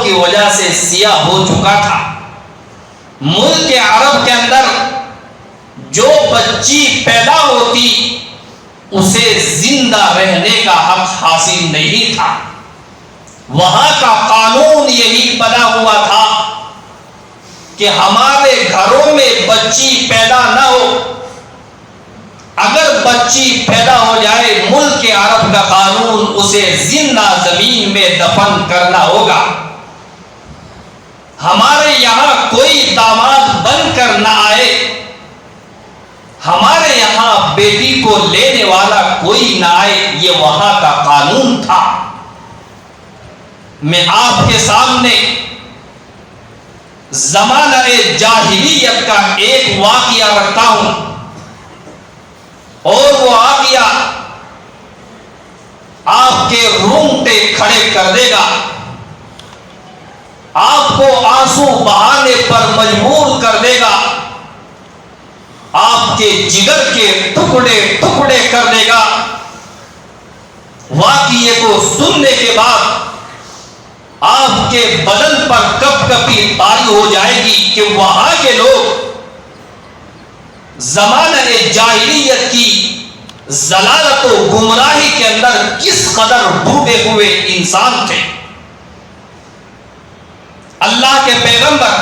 کی وجہ سے سیاہ ہو چکا تھا۔ ملک عرب کے اندر جو بچی پیدا ہوتی اسے زندہ رہنے کا حق حاصل نہیں تھا۔ وہاں کا قانون یہی بنا ہوا تھا کہ ہمارے گھروں میں بچی پیدا نہ ہو، اگر بچی پیدا ہو جائے ملک عرب کا قانون اسے زندہ زمین میں دفن کرنا ہوگا۔ ہمارے یہاں کوئی داماد بن کر نہ آئے، ہمارے یہاں بیٹی کو لینے والا کوئی نہ آئے، یہ وہاں کا قانون تھا۔ میں آپ کے سامنے زمانہ جاہلیت کا ایک واقعہ رکھتا ہوں، اور وہ واقعہ آپ کے رونگٹے کھڑے کر دے گا، آپ کو آنسو بہانے پر مجبور کر دے گا، آپ کے جگر کے ٹکڑے ٹکڑے کر دے گا۔ واقعے کو سننے کے بعد آپ کے بدن پر کپ کپی طاری ہو جائے گی کہ وہاں کے لوگ زمانہ جاہلیت کی ضلالت و گمراہی کے اندر کس قدر ڈوبے ہوئے انسان تھے۔ اللہ کے پیغمبر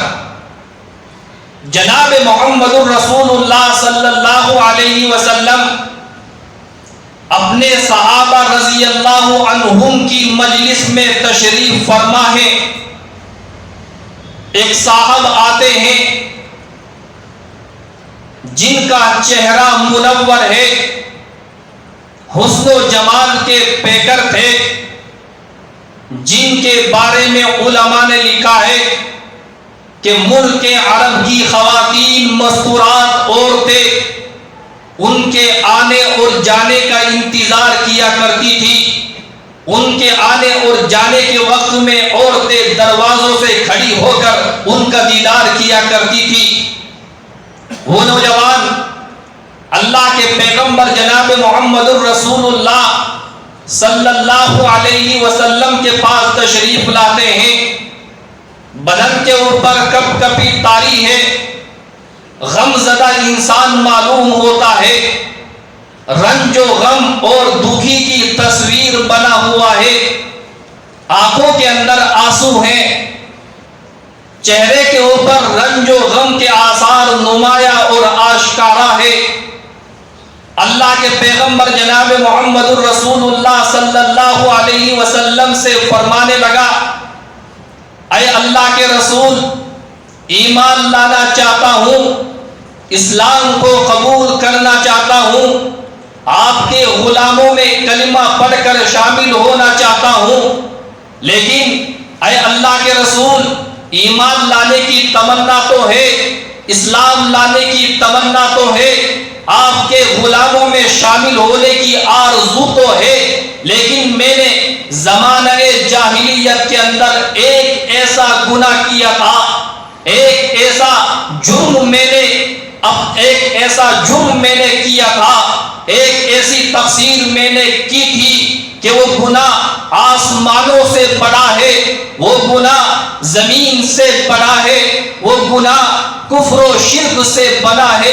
جناب محمد الرسول اللہ صلی اللہ علیہ وسلم اپنے صحابہ رضی اللہ عنہم کی مجلس میں تشریف فرما ہے۔ ایک صاحب آتے ہیں جن کا چہرہ منور ہے، حسن و جمال کے پیکر تھے، جن کے بارے میں علماء نے لکھا ہے کہ ملک عرب کی خواتین مستورات عورتیں ان کے آنے اور جانے کا انتظار کیا کرتی تھی۔ ان کے آنے اور جانے کے وقت میں عورتیں دروازوں سے کھڑی ہو کر ان کا دیدار کیا کرتی تھی۔ وہ نوجوان اللہ کے پیغمبر جناب محمد الرسول اللہ صلی اللہ علیہ وسلم کے پاس تشریف لاتے ہیں۔ بدن کے اوپر کپ کپی طاری ہے، غم زدہ انسان معلوم ہوتا ہے، رنج و غم اور دکھی کی تصویر بنا ہوا ہے، آنکھوں کے اندر آنسو ہیں، چہرے کے اوپر رنج و غم کے آثار نمایاں اور آشکارا ہے۔ اللہ کے پیغمبر جناب محمد الرسول اللہ صلی اللہ علیہ وسلم سے فرمانے لگا، اے اللہ کے رسول، ایمان لانا چاہتا ہوں، اسلام کو قبول کرنا چاہتا ہوں، آپ کے غلاموں میں کلمہ پڑھ کر شامل ہونا چاہتا ہوں، لیکن اے اللہ کے رسول، ایمان لانے کی تمنا تو ہے، اسلام لانے کی تمنا تو ہے، آپ کے غلاموں میں شامل ہونے کی آرزو تو ہے، لیکن میں نے زمانہ جاہلیت کے اندر ایک ایسا گناہ کیا تھا، ایک ایسا جرم میں نے کیا تھا، ایک ایسی تقصیر میں نے کی تھی کہ وہ گناہ آسمانوں سے بڑا ہے، وہ گناہ زمین سے بڑا ہے، وہ گناہ کفر و شرک سے بڑا ہے،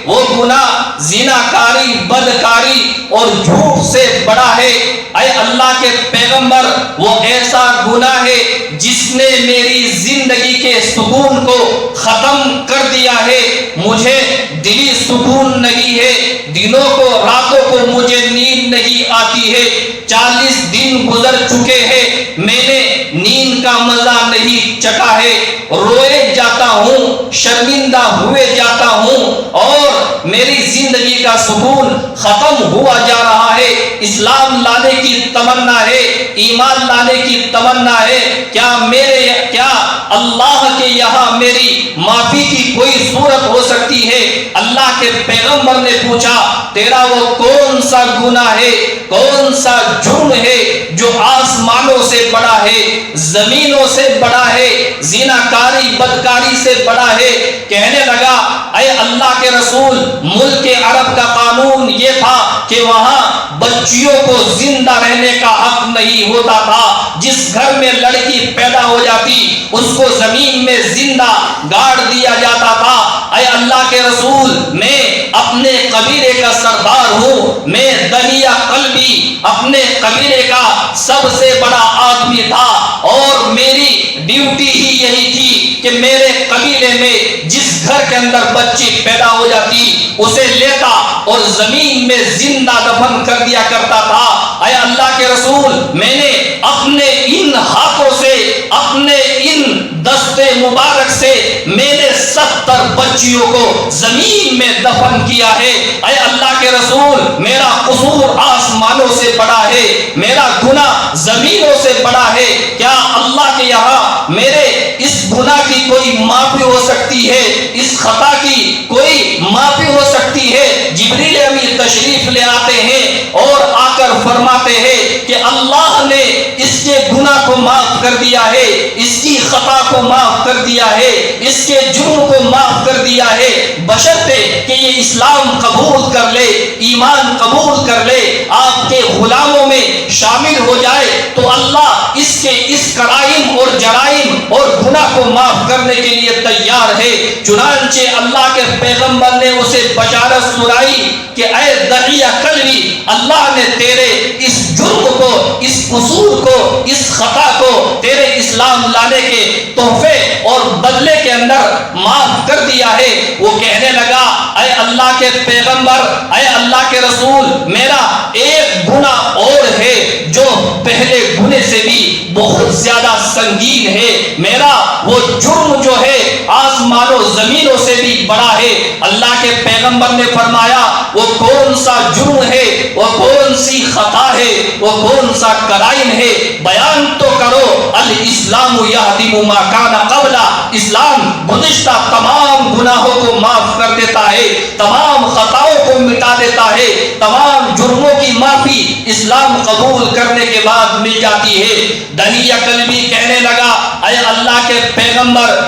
وہ گناہ زناکاری، بدکاری اور جھوٹ سے بڑا ہے۔ اے اللہ کے پیغمبر، وہ ایسا گناہ ہے جس نے میری زندگی کے سکون کو ختم کر دیا ہے، مجھے دلی سکون نہیں ہے، دنوں کو راتوں کو مجھے نیند نہیں آتی ہے، 40 دن گزر چکے ہیں، میں نے نیند کا مزہ نہیں چکا ہے، روئے جاتا ہوں، شرمندہ ہوئے جاتا ہوں، اور میری زندگی کا سکون ختم ہوا جا رہا ہے۔ اسلام لانے کی تمنا ہے، ایمان لانے کی تمنا ہے، کیا اللہ کے یہاں میری معافی کی کوئی صورت ہو سکتی ہے؟ اللہ کے پیغمبر نے پوچھا تیرا وہ کون سا گناہ ہے، کون سا جرم ہے جو آسمانوں سے بڑا ہے، زمینوں سے بڑا ہے، زناکاری بدکاری سے بڑا ہے؟ کہنے لگا اے اللہ کے رسول، ملک عرب کا قانون یہ تھا کہ وہاں بچیوں کو زندہ رہنے کا حق نہیں ہوتا تھا، جس گھر میں لڑکی پیدا ہو جاتی اس کو زمین میں زندہ گاڑ دیا جاتا تھا۔ اے اللہ کے رسول، میں اپنے قبیلے کا سردار ہوں، میں دنیا قلبی اپنے قبیلے کا سب سے بڑا آدمی تھا، اور میری ڈیوٹی ہی یہی تھی کہ میرے قبیلے میں جس گھر کے اندر بچی پیدا ہو جاتی اسے لیتا اور زمین میں زندہ دفن کر دیا کرتا تھا۔ اے اللہ کے رسول، میں نے اپنے ان ہاتھوں سے، اپنے ان دستے مبارک سے میں نے 70 بچیوں کو زمین میں دفن کیا ہے۔ اے اللہ کے رسول، میرا قصور آسمانوں سے بڑا ہے، میرا گناہ زمینوں سے بڑا ہے، کیا اللہ کے یہاں میرے اس گناہ کی کوئی معافی ہو سکتی ہے؟ اس خطا کی کوئی معافی ہو سکتی ہے؟ جبریل امین تشریف لے آتے ہیں اور آ کر فرماتے ہیں کہ اللہ نے اس کے گناہ کو معاف کر دیا ہے، اس کی خطا کو معاف کر دیا ہے، اس کے جرم کو معاف کر دیا ہے، بشرطے کہ یہ اسلام قبول کر لے، ایمان قبول کر لے، آپ کے غلاموں میں شامل ہو جائے تو اللہ اس کے اس کرائم اور جرائم اور گناہ کو معاف کرنے کے لیے تیار ہے۔ چنانچہ اللہ کے پیغمبر نے اسے بشارت سنائی کہ اے داعیہ قلبی، اللہ نے تیرے اس جرم کو، اس قصور کو، اس خطا کو تیرے اسلام لانے کے تحفے اور بدلے کے اندر معاف کر دیا ہے۔ وہ کہنے لگا اے اللہ کے پیغمبر، اے اللہ کے رسول، میرا ایک گناہ اور ہے جو پہلے گناہ سے بھی بہت زیادہ سنگین ہے، میرا وہ جرم جو ہے آسمانوں زمینوں سے بھی بڑا ہے۔ اللہ کے پیغمبر نے فرمایا وہ کون سا جرم ہے، وہ کون سی خطا ہے، وہ کون سا کرائم ہے؟ بیان تو کرو۔ الاسلام یہدم ما کان قبلا، اسلام گزشتہ تمام گناہوں کو معاف کر دیتا ہے، تمام خطاؤں کو مٹا دیتا ہے، تمام جرموں کی معافی اسلام قبول کرنے کے بعد مل جاتی ہے۔ داعیہ قلبی کہنے لگا اے اللہ کے پیغمبر،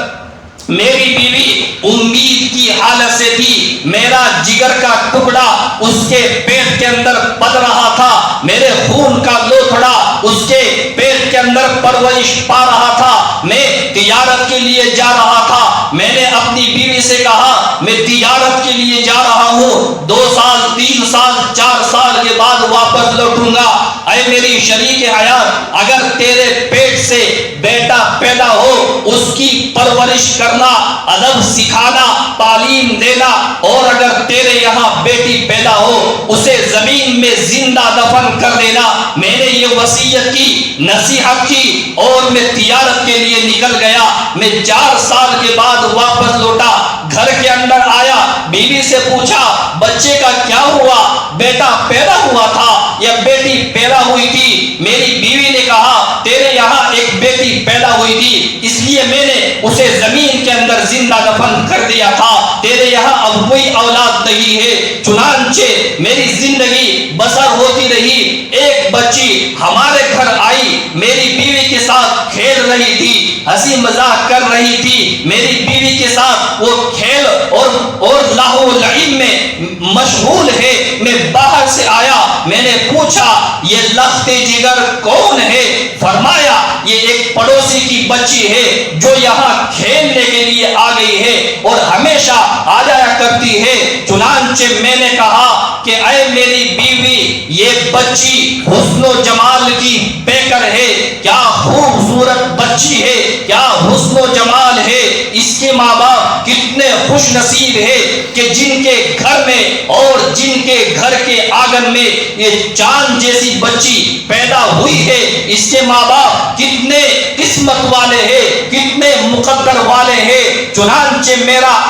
میری بیوی امید کی حالت سے تھی، میرا جگر کا ٹکڑا اس کے پیٹ کے اندر پل رہا تھا، میرے خون کا لوتھڑا اس کے پیٹ کے اندر پرورش پا رہا تھا، میں تجارت کے لیے جا رہا تھا، میں نے اپنی بیوی سے کہا میں تجارت کے لیے جا رہا ہوں، 2 سال 3 سال 4 سال کے بعد واپس لوٹوں گا۔ اے میری شریک حیات، اگر تیرے پیٹ سے بیٹا پیدا ہو اس کی پرورش کرنا، ادب سکھانا، تعلیم دینا، اور اگر تیرے یہاں بیٹی پیدا ہو اسے زمین میں زندہ دفن کر دینا۔ میں نے یہ وصیت کی، نصیحت کی اور میں تجارت کے لیے نکل گیا۔ میں 4 سال کے بعد واپس لوٹا، گھر کے اندر آیا، بیوی سے پوچھا بچے کا کیا ہوا، بیٹا پیدا ہوا تھا یا بیٹی پیدا ہوئی تھی؟ میری بیوی نے کہا تیرے یہاں ایک بیٹی پیدا ہوئی تھی، اس لیے میں نے اسے زمین کے اندر زندہ دفن کر دیا تھا، تیرے یہاں اب کوئی اولاد نہیں ہے۔ چنانچہ میری زندگی بسر ہوتی رہی، ایک بچی ہمارے گھر آئی، میری بیوی کے ساتھ کھیل رہی تھی، ہنسی مذاق کر رہی تھی، میری بیوی کے ساتھ وہ کھیل اور لاہو و لعب میں مشغول ہے۔ میں باہر سے آیا، میں نے پوچھا یہ لخت جگر کون ہے؟ فرمایا یہ ایک پڑوسی کی بچی ہے جو یہاں کھیلنے کے لیے آ گئی ہے اور ہمیشہ آ جایا کرتی ہے۔ چنانچہ میں نے کہا کہ اے میری بیوی، یہ بچی حسن و جمال کی پیکر ہے، کیا خوبصورت بچی ہے، کیا حسن و جمال ہے، اس کے ماں باپ کتنے خوش نصیب ہے کہ جن کے گھر میں اور جن کے گھر کے آنگن میں یہ چاند جیسی بچی پیدا ہوئی ہے، اس کے ماں باپ کتنے قسمت والے ہیں، کتنے مقدر والے ہیں۔ چنانچہ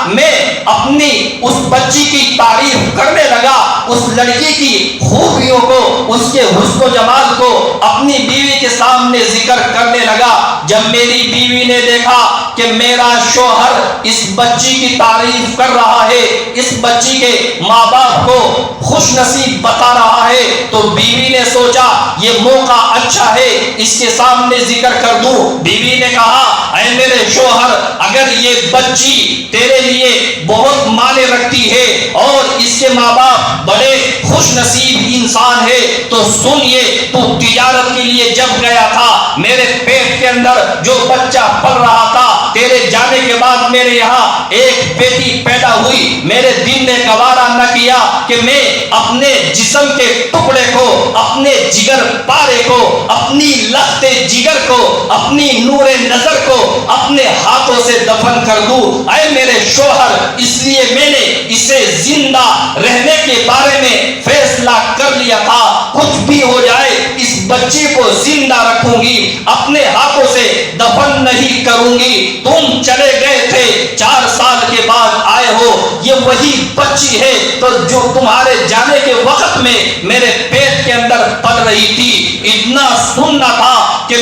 میں اپنی اس بچی کی تعریف کرنے لگا، اس لڑکی کی خوبیوں کو، اس کے حسن و جمال کو اپنی بیوی کے سامنے ذکر کرنے لگا۔ جب میری بیوی نے دیکھا کہ میرا شوہر اس بچی کی تعریف کر رہا ہے، اس بچی کے ماں باپ کو خوش نصیب بتا رہا ہے، تو بیوی نے سوچا یہ موقع اچھا ہے، اس کے سامنے ذکر کر دوں۔ بیوی نے کہا اے میرے شوہر، اگر یہ بچی تیرے لیے بہت معنی رکھتی ہے اور اس کے ماں باپ بڑے خوش نصیب انسان ہے تو سنیے، تو تجارت کے لیے جب گیا تھا، میرے پیٹ کے اندر جو بچہ پل رہا تھا، تیرے جانے کے بعد میرے یہاں ایک بیٹی پیدا ہوئی، میرے دل نے گوارا نہ کیا کہ میں اپنے جسم کے ٹکڑے کو، اپنے جگر پارے کو، اپنی لخت جگر کو، اپنی نور نظر کو اپنے ہاتھوں سے دفن کر دوں۔ اے میرے شوہر، اس لیے میں نے اسے زندہ رہنے کے بارے میں فیصلہ کر لیا تھا، کچھ بھی ہو جائے اس بچی کو زندہ رکھوں گی، اپنے ہاتھوں سے دفن نہیں کروں گی۔ تم چلے گئے تھے، 4 سال کے بعد آئے ہو، یہ وہی بچی ہے تو جو تمہارے جانے کے وقت میں میرے پیٹ کے اندر پل رہی تھی۔ اتنا سننا تھا کہ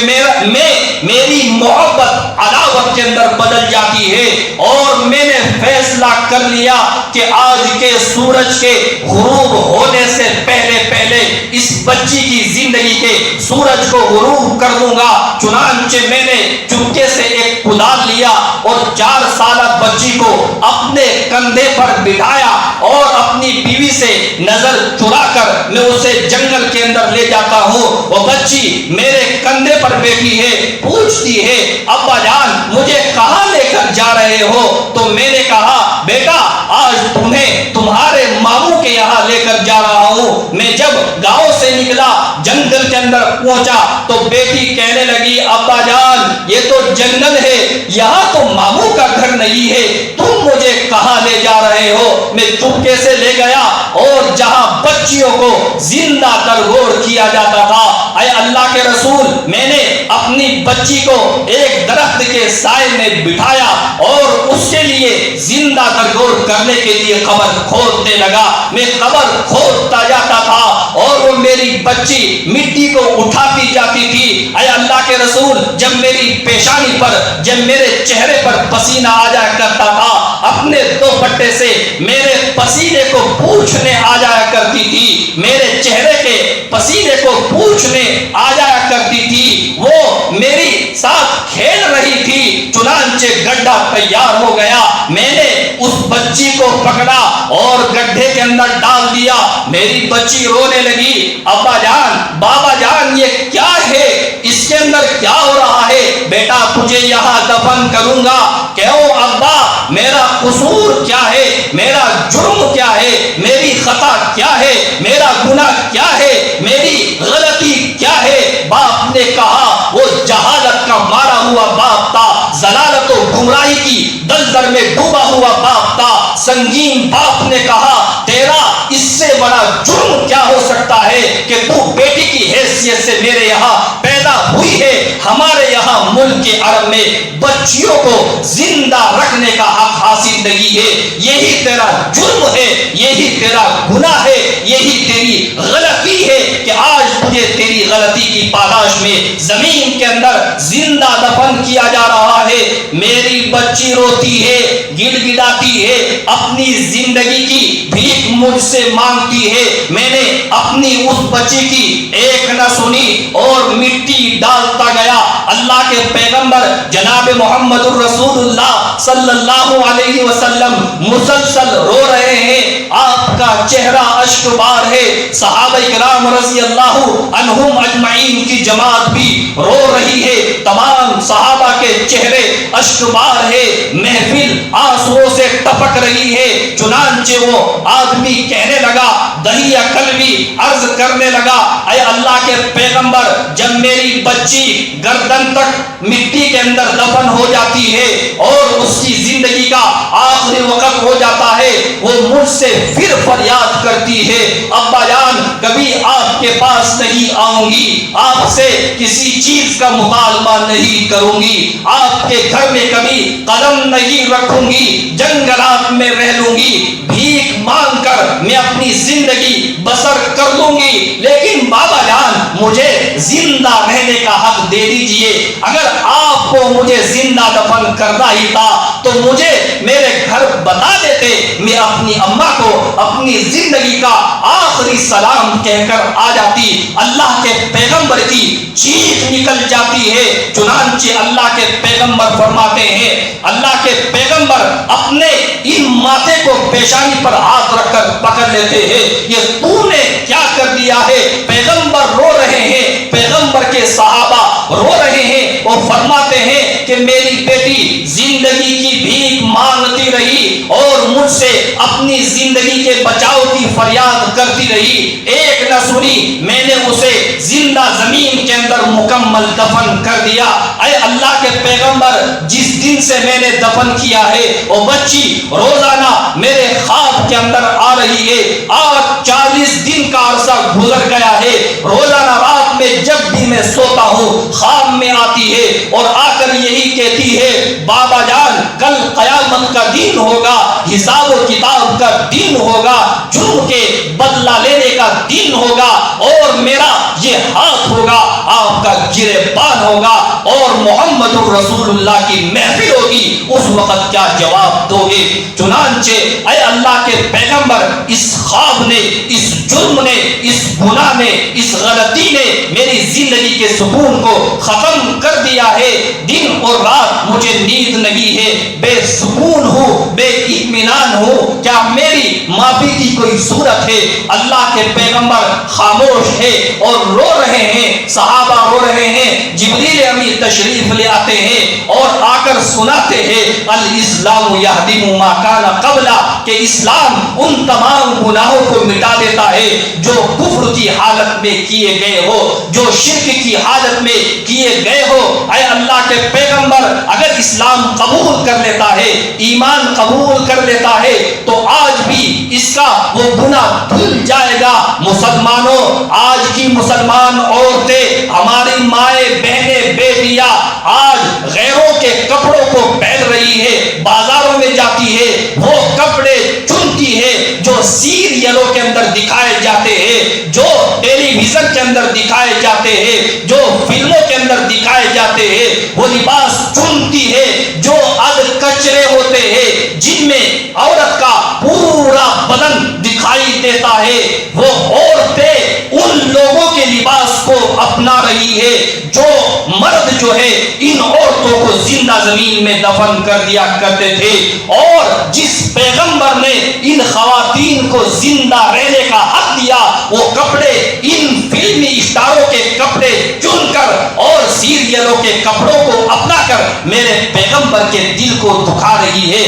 میری محبت عداوت کے اندر بدل جاتی ہے، اور میں نے فیصلہ کر لیا کہ آج کے سورج کے غروب ہونے سے پہلے پہلے اس بچی کی زندگی کے سورج کو غروب کر دوں گا۔ چنانچہ میں نے چپکے سے ایک کدال لیا اور 4 سالہ بچی کو اپنے کندھے پر بٹھایا اور اپنی بیوی سے نظر چرا کر میں اسے جنگل کے اندر لے جاتا ہوں۔ وہ بچی میرے کندھے پر بیٹھی ہے، پوچھتی ہے ابا جان مجھے کہاں لے کر جا رہے ہو؟ تو میں نے کہا بیٹا آج تمہیں تمہارے ماموں کے یہاں لے کر جا رہا ہوں۔ میں جب گاؤں سے نکلا، جنگل کے اندر پہنچا تو بیٹی کہنے لگی ابا جان یہ تو جنگل ہے، یہاں تو ماموں کا گھر نہیں ہے، تم مجھے کہاں لے جا رہے ہو؟ میں چپکے سے لے گیا اور جہاں بچیوں کو زندہ درگور کیا جاتا تھا، اے اللہ کے رسول، میں نے اپنی بچی کو ایک درخت کے سائے میں بٹھایا اور اس کے لیے زندہ درگور کرنے کے لیے قبر کھودنے لگا۔ میں قبر کھودتا جاتا تھا اور وہ میری بچی مٹی کو اٹھاتی جاتی تھی۔ اے اللہ کے رسول، جب میری پیشانی پر، جب میرے چہرے پر پسینہ آ جایا کرتا تھا، اپنے دوپٹے سے میرے پسینے کو پوچھنے آ جایا کرتی تھی، میرے چہرے کے پسینے کو پوچھنے آ جایا کرتی تھی، وہ میری ساتھ کھیل رہی تھی۔ چنانچہ گڈھا تیار ہو گیا، میں نے اس بچی کو پکڑا اور گڈھے کے اندر ڈال دیا۔ میری بچی رونے لگی، ابا جان بابا جان یہ کیا ہے، اس کے اندر کیا ہو رہا ہے؟ بیٹا تجھے یہاں دفن کروں گا۔ کہو ابا میرا قصور کیا ہے، میرا جرم کیا ہے، میری خطا کیا ہے، میرا گناہ کیا ہے، میری غلطی کیا ہے؟ باپ نے کہا وہ جہالت کا مارا ہوا باپ تھا، ضلالت و گمراہی کی دلدل میں ڈوبا ہوا باپ تھا۔ سنگین باپ نے کہا تیرا اس سے بڑا جرم کیا ہو سکتا ہے کہ تو بیٹی کی حیثیت سے میرے یہاں پیدا ہوئی ہے۔ ہمارے یہاں ملک عرب میں بچیوں کو زندہ رکھنے کا حق حاصل نہیں ہے، یہی تیرا جرم ہے، یہی تیرا گناہ ہے، یہی تیری غلطی ہے کہ آج تجھے تیری غلطی کی پاداش میں زمین کے اندر زندہ دفن کیا جا رہا ہے۔ میری بچی روتی ہے، گڑ گڑاتی ہے، اپنی زندگی کی بھیک مجھ سے مانگتی ہے۔ میں نے اپنی اس بچی کی ایک نہ سنی اور مٹی ڈالتا گیا۔ اللہ کے پیغمبر جناب محمد الرسول اللہ صلی اللہ علیہ وسلم مسلسل رو رہے ہیں، آپ کا چہرہ اشک بار ہے، صحابہ کرام رضی اللہ عنہم اجمعین کی جماعت بھی رو رہی ہے، تمام صحابہ کے چہرے اشک بار ہے، محفل آنسوؤں سے ٹپک رہی ہے۔ چنانچہ وہ آدمی کہنے لگا، دہیا کلبی عرض کرنے لگا، اے اللہ کے پیغمبر جب میری بچی گردن تک مٹی کے اندر دفن ہو جاتی ہے اور اس کی زندگی کا آخری آخری وقت ہو جاتا ہے وہ مجھ سے پھر فریاد کرتی ہے، ابا جان کبھی آپ کے پاس نہیں آؤں گی، آپ سے کسی چیز کا مطالبہ نہیں کروں گی، آپ کے گھر میں کبھی قدم نہیں رکھوں گی، جنگلات میں رہ لوں گی، بھیک مانگ کر میں اپنی زندگی بسر کر لوں گی، لیکن بابا جان مجھے زندہ رہنے کا حق دے دیجئے۔ اگر آپ کو مجھے زندہ دفن کرنا ہی تھا تو مجھے میرے گھر بتا دیتے، میں اپنی اماں کو اپنی زندگی کا آخری سلام کہہ کر آ جاتی۔ اللہ کے پیغمبر کی چیخ نکل جاتی ہے، چنانچہ اللہ کے پیغمبر فرماتے ہیں، اللہ کے پیغمبر اپنے ان ماتھے کو پیشانی پر ہاتھ رکھ کر پکڑ لیتے ہیں، یہ تو نے کیا کر دیا ہے؟ پیغمبر رو رہے ہیں، پیغمبر کے صحابہ رو رہے ہیں، وہ فرماتے ہیں کہ میری بیٹی زندگی کی بھیک مانگتی رہی اور مجھ سے اپنی زندگی کے بچاؤ کی فریاد کرتی رہی، ایک نہ سنی، میں نے اسے زندہ زمین کے اندر مکمل دفن کر دیا۔ اے اللہ کے پیغمبر، جس دن سے میں نے دفن کیا ہے وہ بچی روزانہ میرے خواب کے اندر آ رہی ہے، آج 40 دن کا عرصہ گزر گیا ہے، روزانہ رات میں جب بھی میں سوتا ہوں خواب میں آتی ہے اور آ کر یہی کہتی ہے، بابا جان کل قیامت کا دن ہوگا، حساب و کتاب کا دن ہوگا، جرم کے بدلہ لینے کا دن ہوگا اور میرا یہ ہاتھ ہوگا آپ کا گریبان ہوگا اور محمد رسول اللہ کی محفل ہوگی، اس وقت کیا جواب دو گے؟ چنانچہ اے اللہ کے پیغمبر، اس خواب نے، اس جرم نے، اس گناہ نے، اس غلطی نے میری زندگی کے سکون کو ختم کر دیا ہے، دن اور رات مجھے نیند نہیں ہے، بے سکون ہوں، بے اطمینان ہوں، کیا میری معافی کی کوئی صورت ہے؟ اللہ کے پیغمبر خاموش ہے اور رو رہے ہیں، صحابہ رو رہے ہیں، جبریل امین تشریف لے آتے ہیں اور آ کر سناتے ہیں، الاسلام یہدم ما کان قبلہ، کہ اسلام ان تمام گناہوں کو مٹا دیتا ہے جو کفر کی حالت میں کیے گئے ہو، جو شرک کی حالت میں کیے گئے ہو۔ اے اللہ کے پیغمبر، اگر اسلام قبول کر لیتا ہے، ایمان قبول کر لیتا ہے تو آج بھی اس کا وہ گناہ دھل جائے گا۔ مسلمانوں، آج کی مسلمان عورتیں، ہماری مائیں بہنیں بیٹیاں آج غیروں کے کپڑوں کو پہن رہی ہے، بازاروں میں جاتی ہے، وہ کپڑے چنتی ہے جو سیریلوں کے اندر دکھائے جاتے ہیں، جو ٹیلی ویژن کے اندر دکھائے جاتے ہیں، جو فلموں کے اندر دکھائے جاتے ہیں، وہ لباس چنتی ہے جو اد کچرے ہوتے ہیں، جن میں عورت کا پورا بدن دکھائی دیتا ہے، وہ عورتیں ان لوگوں کے لباس کو اپنا رہی ہے جو مرد جو ہے ان عورتوں کو زندہ زمین میں دفن کر دیا کرتے تھے، اور جس پیغمبر نے ان خواتین کو زندہ رہنے کا حق دیا، وہ کپڑے ان فلمی اسٹاروں کے کپڑے چن کر اور سیریلوں کے کپڑوں کو اپنا کر میرے پیغمبر کے دل کو دکھا رہی ہے،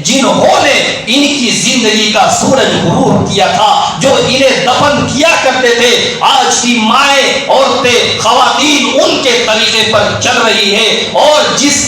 جنہوں نے ان کی زندگی کا سورج غروب کیا تھا، جو انہیں دفن کیا کرتے تھے، آج کی مائیں، عورتیں، خواتین ان کے طریقے پر چل رہی ہے، اور جس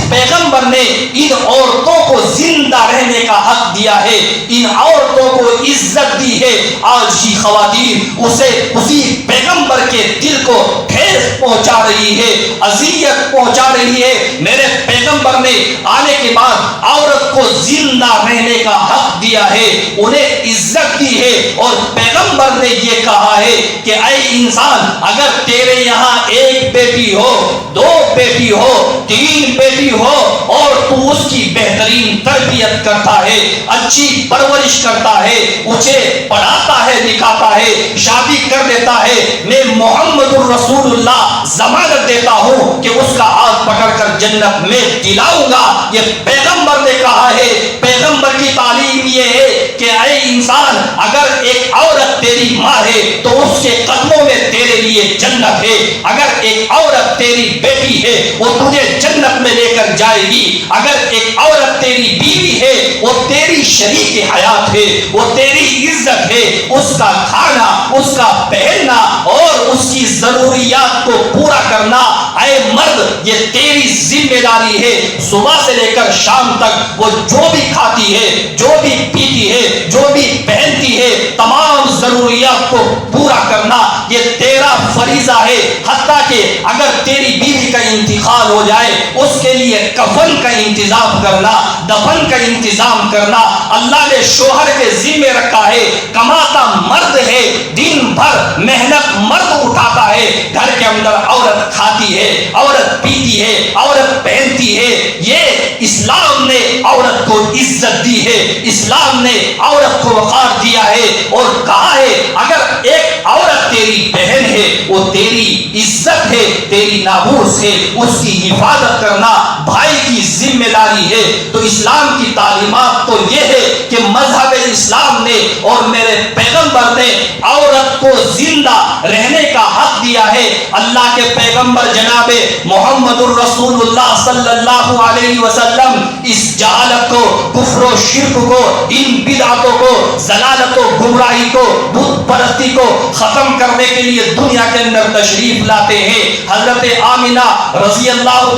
پیغمبر نے ان عورتوں کو زندہ رہنے کا حق دیا ہے، ان عورتوں کو عزت دی ہے، آج کی خواتین اسی پیغمبر کے دل کو ٹھیس پہنچا رہی ہے، اذیت پہنچا رہی ہے۔ میرے پیغمبر نے آنے کے بعد عورت کو زندہ رہنے کا حق دیا ہے، انہیں عزت دی ہے، اور پیغمبر نے یہ کہا ہے کہ اے انسان، اگر تیرے یہاں ایک بیٹی ہو، 2 بیٹی ہو، 3 بیٹی ہو، اور تو اس کی بہترین تربیت کرتا ہے، اچھی پرورش کرتا ہے، اسے پڑھاتا ہے، لکھاتا ہے، شادی کر دیتا ہے، میں محمد الرسول اللہ ضمانت دیتا ہوں کہ اس کا ہاتھ پکڑ کر جنت میں دلاؤں گا۔ یہ پیغمبر نے کہا ہے، پیغمبر کی تعلیم یہ ہے کہ اے انسان، اگر ایک عورت تیری ماں ہے تو اس کے قدموں میں تیرے لیے جنت ہے، اگر ایک عورت تیری بیٹی ہے وہ تجھے جنت میں لے کر جائے گی. اگر ایک عورت تیری بیوی ہے وہ تیری شریک حیات ہے, وہ تیری عزت ہے, اس کا کھانا, اس کا پہننا اور اس کی ضروریات کو پورا کرنا اے مرد یہ تیری ذمہ داری ہے. صبح سے لے کر شام تک وہ جو بھی کھاتی ہے, جو بھی پیتی ہے, جو بھی پہنتی ہے, تمام ضروریات کو پورا کرنا یہ تیرا فریضہ ہے. حتیٰ کہ اگر تیری بیوی کا انتقال ہو جائے اس کے لیے کفن کا انتظام کرنا, دفن کا انتظام کرنا اللہ نے شوہر کے ذمہ رکھا ہے. کماتا مرد ہے, دن بھر محنت مرد اٹھاتا ہے, گھر کے اندر عورت کھاتی ہے, عورت پیتی ہے, عورت پہنتی ہے. یہ اسلام نے عورت کو عزت دی ہے, اسلام نے عورت کو وقار دیا ہے اور کہا ہے اگر ایک عورت تیری بہن ہے وہ تیری عزت ہے, تیری ناموس ہے, اس کی حفاظت کرنا بھائی کی ذمہ داری ہے. تو اسلام کی تعلیمات تو یہ ہے کہ مذہب اسلام نے اور میرے پیغمبر نے عورت کو زندہ رہنے کا حق دیا ہے. اللہ کے پیغمبر جناب محمد الرسول اللہ صلی اللہ علیہ وسلم اس جہالت کو, کفر و شرک کو, ان بدعتوں کو, ضلالت و گمراہی کو, بت پرستی کو ختم کرنے کے لیے دنیا کے اندر تشریف لاتے ہیں. حضرت آمنہ رضی اللہ